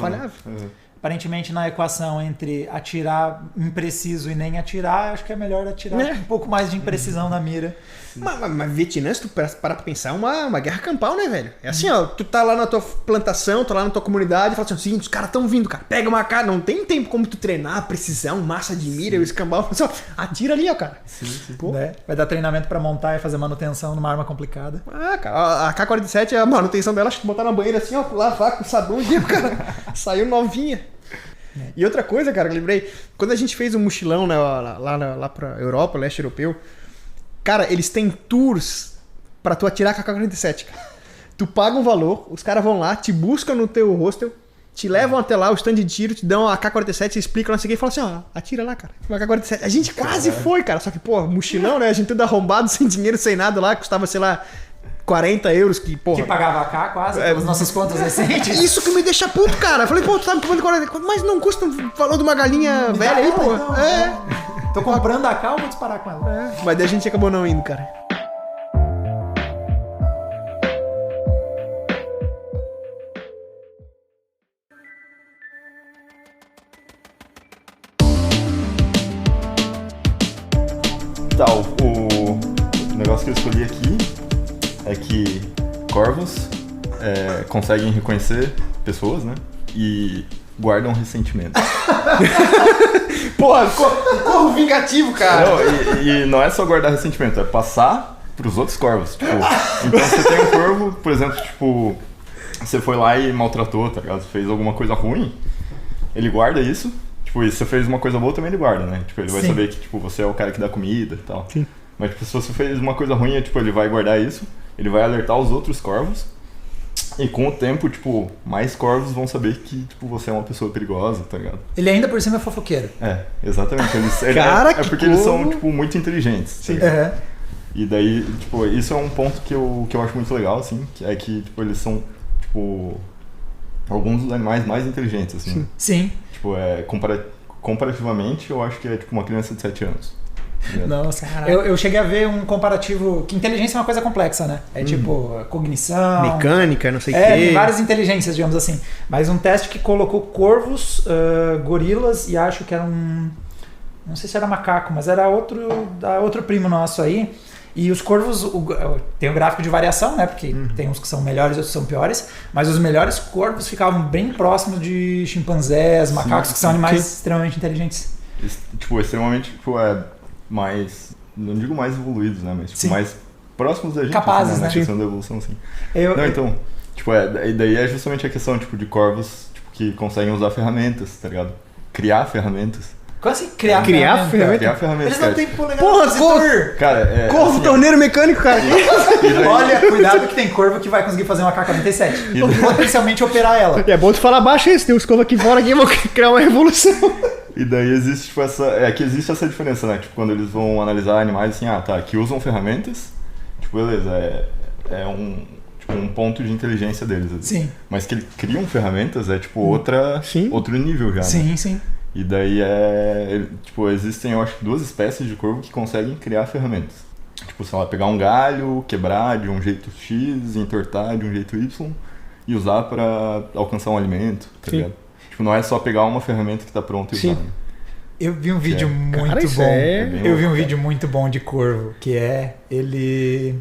Aparentemente, na equação entre atirar impreciso e nem atirar, acho que é melhor atirar com um pouco mais de imprecisão na mira. Mas Vietnã, se tu parar pra pensar, é uma guerra campal, né, velho? É assim, ó, tu tá lá na tua plantação, tá lá na tua comunidade, e fala assim, os caras tão vindo, cara, pega uma cara, não tem tempo como tu treinar, precisão, massa de mira, o escambau, só atira ali, ó, cara. Pô. Né? Vai dar treinamento pra montar e fazer manutenção numa arma complicada. Cara, a AK-47, a manutenção dela, acho que botar na banheira assim, ó, lavar com sabão, e o cara saiu novinha. E outra coisa, cara, eu lembrei, quando a gente fez um mochilão, né, lá pra Europa, leste europeu, cara, eles têm tours pra tu atirar com a AK-47, cara. Tu paga um valor, os caras vão lá, te buscam no teu hostel, te levam até lá, o stand de tiro, te dão a AK-47, explicam, não sei o que, e falam assim, ó, atira lá, cara, com a AK-47. A gente quase foi, cara, só que, pô, mochilão, né, a gente tudo arrombado, sem dinheiro, sem nada lá, custava, sei lá, 40 euros, que, porra... Que pagava a AK quase, pelas nossas contas recentes. Isso que me deixa puto, cara. Eu falei, pô, tu tá me cobrando 40, mas não custa o valor de uma galinha velha aí, pô. Então, tô comprando a AK, eu vou disparar com ela. Mas daí a gente acabou não indo, cara. Tá, o negócio que eu escolhi aqui é que corvos conseguem reconhecer pessoas, né? E guardam ressentimento. Porra, corvo vingativo, cara. Não, e não é só guardar ressentimento, é passar pros outros corvos. Tipo, então você tem um corvo, por exemplo, tipo, você foi lá e maltratou, tá ligado? Você fez alguma coisa ruim, ele guarda isso. Tipo, e se você fez uma coisa boa, também ele guarda, né? Tipo, ele vai saber que, tipo, você é o cara que dá comida e tal. Sim. Mas, tipo, se você fez uma coisa ruim, tipo, ele vai guardar isso, ele vai alertar os outros corvos, e com o tempo, tipo, mais corvos vão saber que, tipo, você é uma pessoa perigosa, tá ligado? Ele ainda por cima é fofoqueiro. Exatamente. Cara, é porque eles são, tipo, muito inteligentes. Sim. Tá e daí, tipo, isso é um ponto que eu acho muito legal, assim, que é que, tipo, eles são, tipo, alguns dos animais mais inteligentes, assim. Sim. Tipo, comparativamente, eu acho que é, tipo, uma criança de 7 anos. Nossa, eu cheguei a ver um comparativo, que inteligência é uma coisa complexa, né? É tipo cognição, mecânica, não sei o quê. Tem várias inteligências, digamos assim. Mas um teste que colocou corvos, gorilas e acho que era não sei se era macaco, mas era outro primo nosso aí. E os corvos, tem um gráfico de variação, né? Porque tem uns que são melhores e outros que são piores. Mas os melhores corvos ficavam bem próximos de chimpanzés, macacos, que são animais extremamente inteligentes. Tipo, extremamente, tipo, mais, não digo mais evoluídos, né? Mas, tipo, mais próximos da gente. Capazes, assim, né? Na questão da evolução, sim. Então, tipo, daí é justamente a questão, tipo, de corvos, tipo, que conseguem usar ferramentas, tá ligado? Criar ferramentas. Como assim? Criar ferramentas. Eles não têm polegar. Porra, cara, corvo, assim, torneiro mecânico, cara. Olha, cuidado que tem corvo que vai conseguir fazer uma AK-47. E potencialmente operar ela. É bom tu falar baixo isso, tem uns corvos aqui fora que vão criar uma revolução. E daí existe, tipo, existe essa diferença, né? Tipo, quando eles vão analisar animais, assim, que usam ferramentas, tipo, beleza, é um ponto de inteligência deles. Assim. Sim. Mas que eles criam ferramentas tipo, outro nível já. Sim, né? sim. E daí tipo, existem, eu acho, 2 espécies de corvo que conseguem criar ferramentas. Tipo, sei lá, pegar um galho, quebrar de um jeito X, entortar de um jeito Y e usar pra alcançar um alimento, tá ligado? Tipo, não é só pegar uma ferramenta que tá pronta e usar. Eu vi um vídeo muito bom. Eu vi um vídeo muito bom de corvo, que eles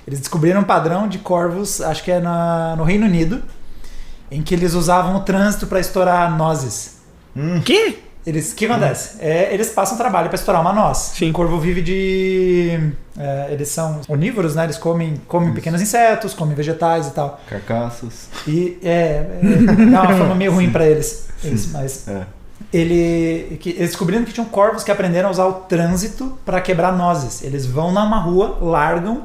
descobriram um padrão de corvos, acho que é no Reino Unido, em que eles usavam o trânsito para estourar nozes. Que? O que acontece? Eles passam trabalho para estourar uma noz. Sim. O corvo vive eles são onívoros, né? Eles comem pequenos insetos, comem vegetais e tal. Carcaças. E dá uma forma meio ruim para eles. Mas eles descobriram que tinham corvos que aprenderam a usar o trânsito para quebrar nozes. Eles vão numa rua, largam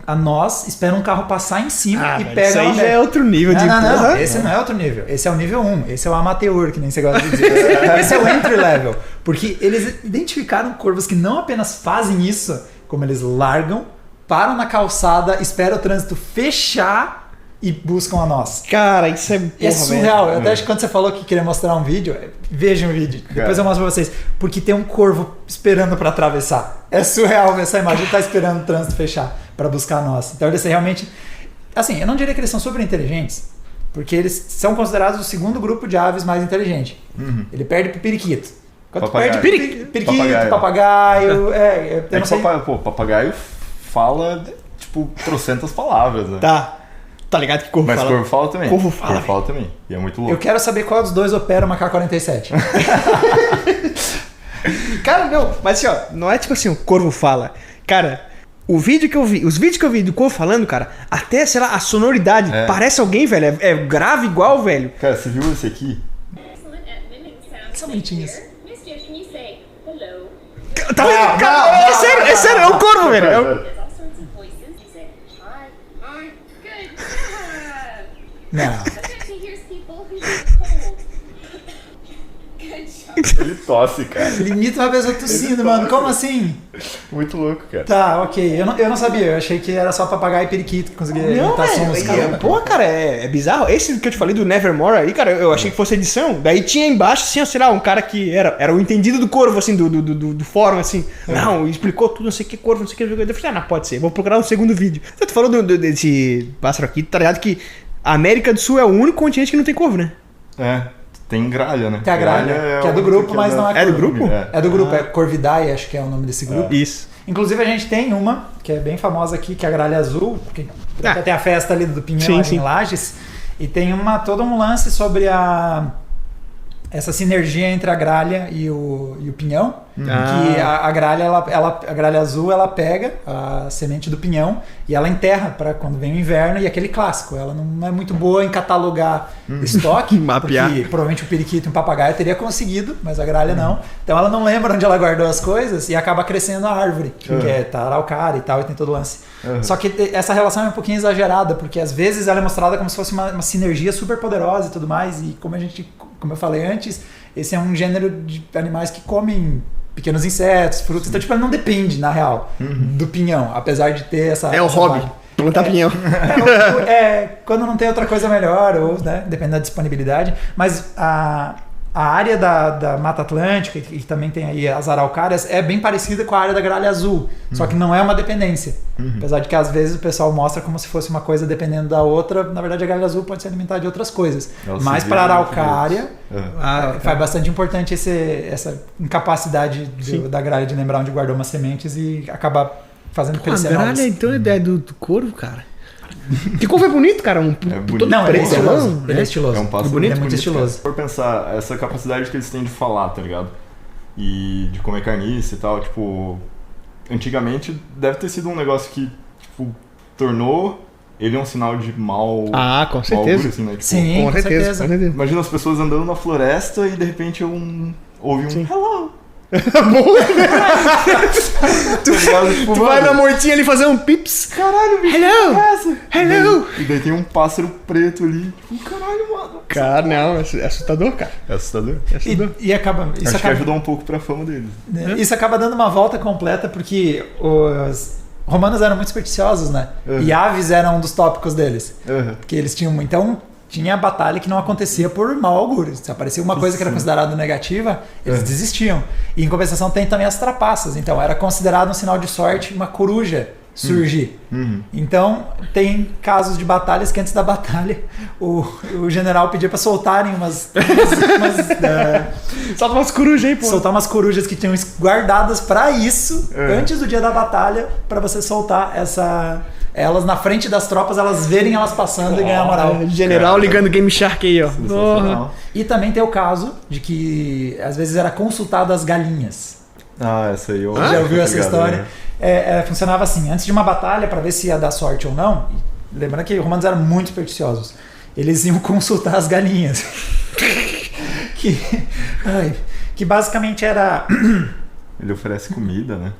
a noz, esperam um carro passar em cima e pegam. Isso aí já é outro nível de... Não, esse não é outro nível. Esse é o nível 1. Esse é o amateur, que nem você gosta de dizer. Esse é o entry level. Porque eles identificaram corvos que não apenas fazem isso, como eles largam, param na calçada, esperam o trânsito fechar e buscam a noz. Cara, isso é... Porra, é surreal. Eu até acho que quando você falou que queria mostrar um vídeo, vejam o vídeo. Depois eu mostro pra vocês. Porque tem um corvo esperando pra atravessar. É surreal ver essa imagem. Ele tá esperando o trânsito fechar pra buscar a noz. Então eles realmente... Assim, eu não diria que eles são super inteligentes, porque eles são considerados o segundo grupo de aves mais inteligente. Ele perde pro periquito. Quando Papagaio. perde periquito, papagaio... eu não sei. Papagaio fala, tipo, trocentas palavras, né? Tá ligado que corvo Mas fala? corvo fala também. Corvo fala também. E é muito louco. Eu quero saber qual dos dois opera uma K-47. Cara, não, mas assim, ó, não é tipo assim, o corvo fala. Cara, os vídeos que eu vi do corvo falando, cara, até, sei lá, a sonoridade, parece alguém, velho, é grave igual, velho. Cara, você viu esse aqui? São bonitinhos. Tá vendo? Cara, é sério, é o corvo, velho. Não. Ele tosse, cara. Ele imita uma pessoa tossindo, mano. Como assim? Muito louco, cara. Tá, ok. Eu não sabia. Eu achei que era só papagaio e periquito que conseguia imitar sons. Pô, cara, é bizarro. Esse que eu te falei do Nevermore aí, cara, eu achei que fosse edição. Daí tinha embaixo, assim, sei lá, um cara que era o entendido do corvo, assim, do fórum, assim. Não, explicou tudo, não sei o que corvo, não sei o que. Eu falei, não pode ser. Vou procurar um segundo vídeo. Então, tu falou desse pássaro aqui, tá ligado que a América do Sul é o único continente que não tem corvo, né? Tem gralha, né? Tem a gralha, que é do grupo, mas não é corvo. É do grupo? É do grupo, é Corvidae, acho que é o nome desse grupo. Isso. Inclusive a gente tem uma, que é bem famosa aqui, que é a gralha azul, porque até tem a festa ali do Pinhão, ali em Lages, e tem todo um lance sobre essa sinergia entre a gralha e o pinhão, que a gralha azul, ela pega a semente do pinhão e ela enterra para quando vem o inverno, e aquele clássico, ela não é muito boa em catalogar estoque, mapear, porque provavelmente o periquito e o papagaio teria conseguido, mas a gralha não. Então ela não lembra onde ela guardou as coisas e acaba crescendo a árvore, que é araucária e tal, e tem todo o lance. Só que essa relação é um pouquinho exagerada, porque às vezes ela é mostrada como se fosse uma sinergia super poderosa e tudo mais, e como eu falei antes, esse é um gênero de animais que comem pequenos insetos, frutas, então tipo, ele não depende, na real, do pinhão, apesar de ter essa... É o hobby, plantar pinhão. Quando não tem outra coisa melhor, ou, né, depende da disponibilidade, mas a área da Mata Atlântica, e também tem aí as araucárias, é bem parecida com a área da gralha azul, só que não é uma dependência. Apesar de que às vezes o pessoal mostra como se fosse uma coisa dependendo da outra, na verdade a gralha azul pode se alimentar de outras coisas. Mas para a araucária, faz bastante importante essa incapacidade da gralha de lembrar onde guardou umas sementes e acabar fazendo crescer novas. A gralha então é ideia do corvo, cara. Que corvo é bonito, cara. Bonito. Não, ele é estiloso. Ele é estiloso. É um pássaro bonito, ele é muito estiloso. Se for pensar, essa capacidade que eles têm de falar, tá ligado? E de comer carniça e tal, tipo... Antigamente deve ter sido um negócio que, tipo, tornou ele um sinal de mal... com certeza. Auguro, assim, né? Tipo, sim, com certeza. Imagina as pessoas andando na floresta e de repente ouve um hello. Tu vai na mortinha ali fazer um pips. Caralho, bicho. Hello. E daí tem um pássaro preto ali. Tipo, caralho, mano. Cara, não, é assustador, cara. É assustador. E acaba... Acho que ajudou um pouco pra fama deles. Isso acaba dando uma volta completa, porque os romanos eram muito supersticiosos, né? E aves eram um dos tópicos deles. Porque eles tinham... Então... Tinha batalha que não acontecia por mau augúrio. Se aparecia uma coisa que era considerada negativa, eles desistiam. E em compensação tem também as trapaças. Então era considerado um sinal de sorte uma coruja surgir. Então tem casos de batalhas que antes da batalha o general pedia para soltarem solta umas corujas aí, pô. Soltar umas corujas que tinham guardadas para isso antes do dia da batalha, para você soltar elas na frente das tropas, elas verem elas passando e ganhar moral. General ligando Game Shark aí, ó. E também tem o caso de que às vezes era consultado as galinhas. Essa aí eu já ouviu essa história? Funcionava assim, antes de uma batalha, para ver se ia dar sorte ou não, lembrando que os romanos eram muito supersticiosos, eles iam consultar as galinhas. que basicamente era... Ele oferece comida, né?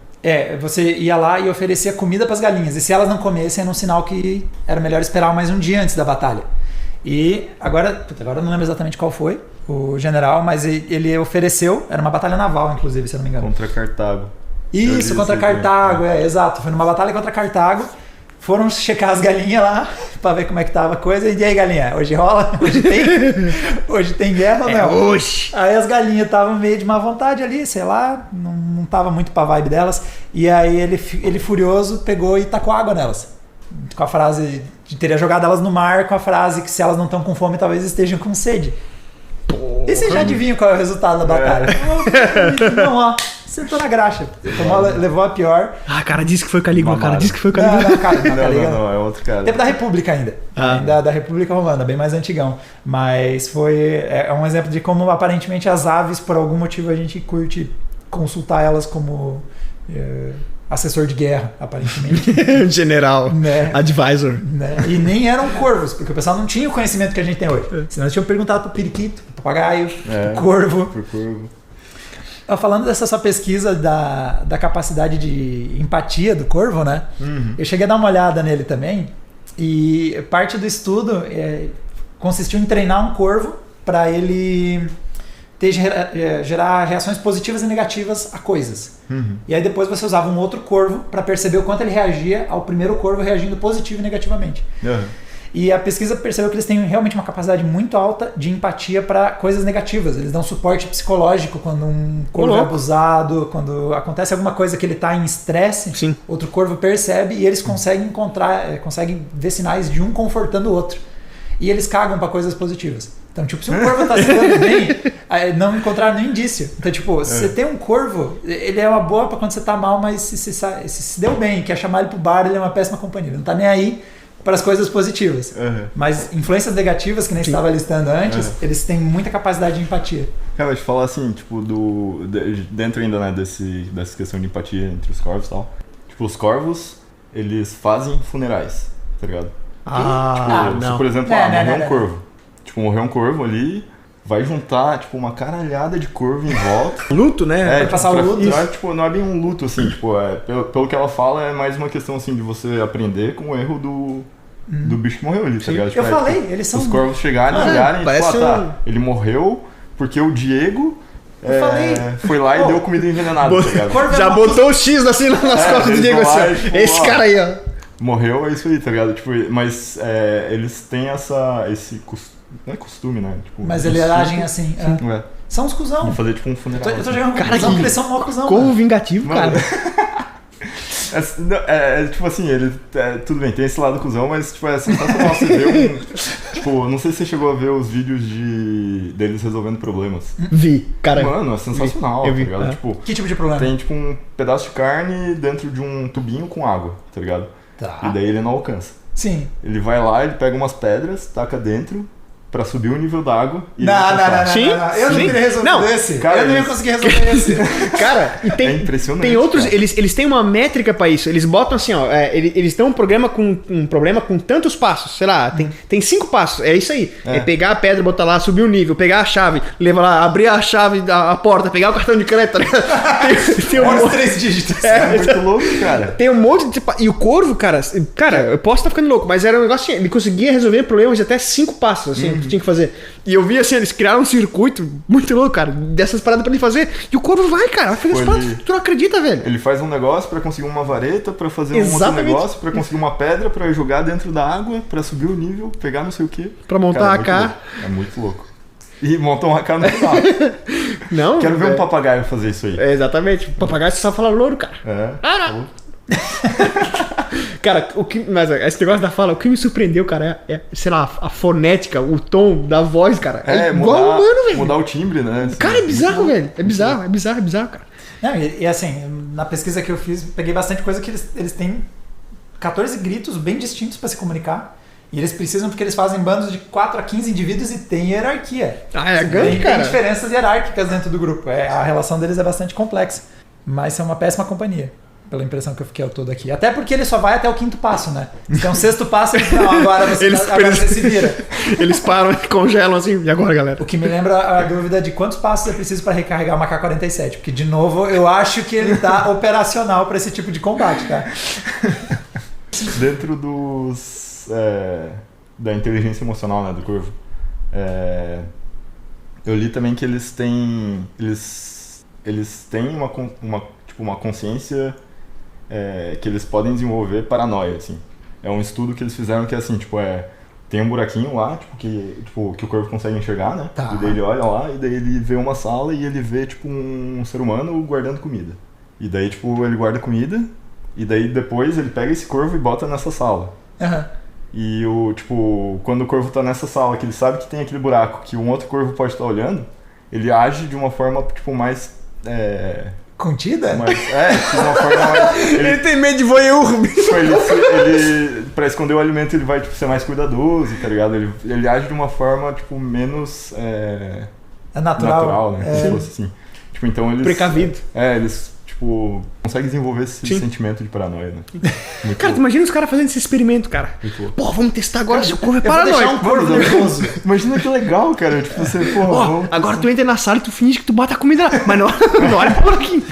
Você ia lá e oferecia comida para as galinhas. E se elas não comessem, era um sinal que era melhor esperar mais um dia antes da batalha. E agora eu não lembro exatamente qual foi o general, mas ele ofereceu, era uma batalha naval, inclusive, se eu não me engano. Contra Cartago. Isso, contra Cartago, exato. Foi numa batalha contra Cartago. Foram checar as galinhas lá pra ver como é que tava a coisa. E aí, galinha, hoje rola? Hoje tem guerra ou não? Hoje! Aí as galinhas estavam meio de má vontade ali, sei lá, não tava muito pra vibe delas. E aí ele furioso pegou e tacou água nelas. Com a frase de teria jogado elas no mar, com a frase que se elas não estão com fome, talvez estejam com sede. E vocês já adivinham qual é o resultado da batalha? Não, ó. Sentou na graxa. Levou a pior. Ah, cara, disse que foi Calígula, Mamado. cara. Disse que foi Calígula. Não, é outro cara. Tempo da República ainda. Ainda da República Romana, bem mais antigão. Mas é um exemplo de como aparentemente as aves, por algum motivo, a gente curte consultar elas como assessor de guerra, aparentemente. General. Né? Advisor. Né? E nem eram corvos, porque o pessoal não tinha o conhecimento que a gente tem hoje. Senão eles tinham perguntado pro periquito, pro papagaio, pro corvo. Pro corvo. Falando dessa sua pesquisa da capacidade de empatia do corvo, né? Uhum. Eu cheguei a dar uma olhada nele também. E parte do estudo consistiu em treinar um corvo para ele gerar reações positivas e negativas a coisas. Uhum. E aí depois você usava um outro corvo para perceber o quanto ele reagia ao primeiro corvo reagindo positivo e negativamente. Uhum. E a pesquisa percebeu que eles têm realmente uma capacidade muito alta de empatia para coisas negativas. Eles dão suporte psicológico quando um corvo é abusado, quando acontece alguma coisa que ele está em estresse, outro corvo percebe e eles conseguem ver sinais de um confortando o outro. E eles cagam para coisas positivas. Então, tipo, se um corvo está se dando bem, não encontraram nenhum indício. Então, tipo, se você tem um corvo, ele é uma boa para quando você está mal, mas se deu bem e quer chamar ele pro bar, ele é uma péssima companhia. Ele não está nem aí para as coisas positivas. Mas influências negativas, que nem estava listando antes, eles têm muita capacidade de empatia. Cara, eu te falar assim, tipo, dentro ainda, né, dessa questão de empatia entre os corvos e tal. Tipo, os corvos, eles fazem funerais, tá ligado? Se, por exemplo, morreu um corvo. Tipo, morreu um corvo ali, vai juntar, tipo, uma caralhada de corvo em volta. Luto, né? Tipo, passar o luto. Não é bem um luto, assim, tipo, pelo que ela fala, é mais uma questão, assim, de você aprender com o erro do bicho que morreu ali, tá ligado? Tipo, Eu falei, eles são... Os corvos chegarem e olharem, tipo, ele morreu porque o Diego foi lá e deu comida envenenada, tá ligado? Já botou o X assim nas costas do Diego, assim, tipo, esse cara aí, ó. Morreu, é isso aí, tá ligado? Tipo, mas eles têm esse costume. Não é costume, né? Tipo, mas eles agem assim. São uns cuzão. Vou fazer tipo um funeral. Eu tô jogando com cuzão porque eles são mó cuzão. Corvo vingativo, cara. Tipo assim, tudo bem, tem esse lado cuzão, mas tipo, é sensacional você ver tipo, não sei se você chegou a ver os vídeos deles resolvendo problemas. Vi, cara. Mano, é sensacional, eu vi. tá ligado? Tipo, que tipo de problema? Tem tipo um pedaço de carne dentro de um tubinho com água, tá ligado? Tá. E daí ele não alcança. Sim. Ele vai lá, ele pega umas pedras, taca dentro pra subir o nível da água e não. Eu não queria resolver esse. Cara, eu não ia conseguir resolver esse. Cara, e é impressionante. Tem outros, cara. eles têm uma métrica pra isso. Eles botam assim, ó, eles têm um problema com tantos passos, sei lá, tem 5 passos, é isso aí. É pegar a pedra, botar lá, subir o nível, pegar a chave, levar lá, abrir a chave da porta, pegar o cartão de crédito. Tem os 3 dígitos. É muito louco, cara. Tem um monte de... E o corvo, cara, eu posso estar ficando louco, mas era um negócio assim, ele conseguia resolver problemas de até 5 passos, assim, que tinha que fazer. E eu vi assim, eles criaram um circuito muito louco, cara, dessas paradas pra ele fazer. E o corvo vai, cara, vai fazer as paradas, tu não acredita, velho. Ele faz um negócio pra conseguir uma vareta, pra fazer um outro negócio, pra conseguir uma pedra, pra jogar dentro da água, pra subir o nível, pegar não sei o que. Pra montar cara, a AK. É muito louco. E montar uma AK no final. Não, quero ver um papagaio fazer isso aí. Exatamente, o papagaio só fala louro, cara. Cara, mas esse negócio da fala, o que me surpreendeu, cara, sei lá, a fonética, o tom da voz, cara. É igual humano, velho. Mudar o timbre, né? Assim, cara, é bizarro, velho. É bizarro, cara. Não, e assim, na pesquisa que eu fiz, peguei bastante coisa que eles têm 14 gritos bem distintos para se comunicar. E eles precisam porque eles fazem bandos de 4 a 15 indivíduos e tem hierarquia. É grande, cara. Tem diferenças hierárquicas dentro do grupo. A relação deles é bastante complexa. Mas são uma péssima companhia. pela impressão que eu fiquei ao todo aqui. Até porque ele só vai até o 5º passo, né? Então o 6º passo, não, agora você se vira. Eles param e congelam assim, e agora, galera? O que me lembra a dúvida de quantos passos é preciso para recarregar uma K-47. Porque, de novo, eu acho que ele tá operacional para esse tipo de combate, tá? Dentro da inteligência emocional, né, do Corvo, eu li também que eles têm uma consciência que eles podem desenvolver paranoia, assim. É um estudo que eles fizeram que é assim, tipo, tem um buraquinho lá, que o Corvo consegue enxergar, né? Tá. E daí ele olha lá, e daí ele vê uma sala e ele vê, tipo, um ser humano guardando comida. E daí, tipo, ele guarda comida, e daí depois ele pega esse corvo e bota nessa sala. Uhum. E quando o corvo tá nessa sala, que ele sabe que tem aquele buraco que um outro corvo pode estar olhando, ele age de uma forma, tipo, mais... Contida? De uma forma mais... Ele tem medo de voyeur. Pra esconder o alimento, ele vai, tipo, ser mais cuidadoso, tá ligado? Ele age de uma forma, tipo, menos... natural, né? Se fosse assim. Tipo, então eles... Precavido. Eles... Tipo, consegue desenvolver esse sentimento de paranoia, né? Cara, tu imagina os caras fazendo esse experimento, cara. Pô, vamos testar agora se o corvo é paranoico. Corvo nervoso. Imagina que legal, cara. Tipo, você, porra... agora tu entra na sala e tu finge que tu bota a comida lá. Mas não olha pra aqui.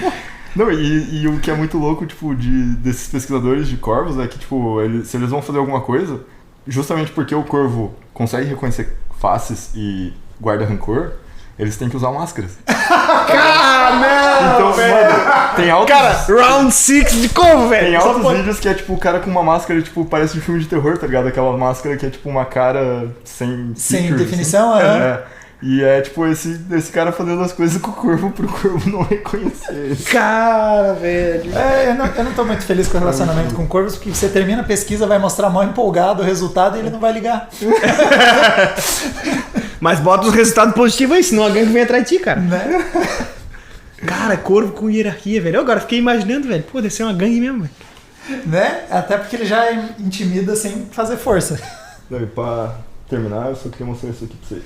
Não, e o que é muito louco, tipo, desses pesquisadores de corvos é que, tipo, se eles vão fazer alguma coisa, justamente porque o corvo consegue reconhecer faces e guarda rancor, eles têm que usar máscaras. Então, mano, tem altos... Cara, round 6 de corvo, velho. Tem altos vídeos que é, tipo, o cara com uma máscara, tipo, parece de filme de terror, tá ligado? Aquela máscara que é, tipo, uma cara sem definição, assim. E é, tipo, esse cara fazendo as coisas com o corvo pro corvo não reconhecer ele. Cara, velho. Eu não tô muito feliz com o relacionamento com corvos, porque você termina a pesquisa, vai mostrar mal empolgado o resultado e ele não vai ligar. Mas bota os resultados positivos aí, senão a gangue vem atrás de ti, cara. Né? Cara, corvo com hierarquia, velho. Eu agora fiquei imaginando, velho. Pô, deve ser uma gangue mesmo, velho. Né? Até porque ele já intimida sem fazer força. Não, e pra terminar, eu só queria mostrar isso aqui pra vocês.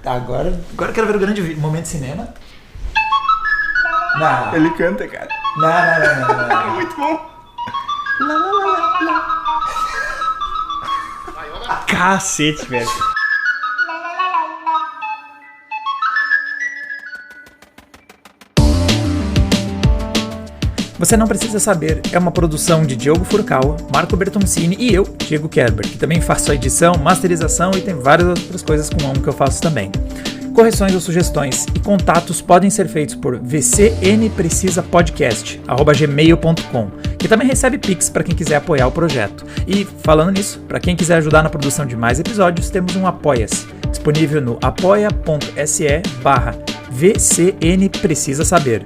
Agora eu quero ver o grande momento de cinema. Não. Ele canta, cara. Não. É muito bom. Cacete, velho. Você Não Precisa Saber é uma produção de Diogo Furukawa, Marco Bertoncini e eu, Diego Kerber, que também faço a edição, masterização e tem várias outras coisas com o nome que eu faço também. Correções ou sugestões e contatos podem ser feitos por vcnprecisapodcast@gmail.com, que também recebe Pix para quem quiser apoiar o projeto. E, falando nisso, para quem quiser ajudar na produção de mais episódios, temos um Apoia-se, disponível no apoia.se/VCNPrecisaSaber.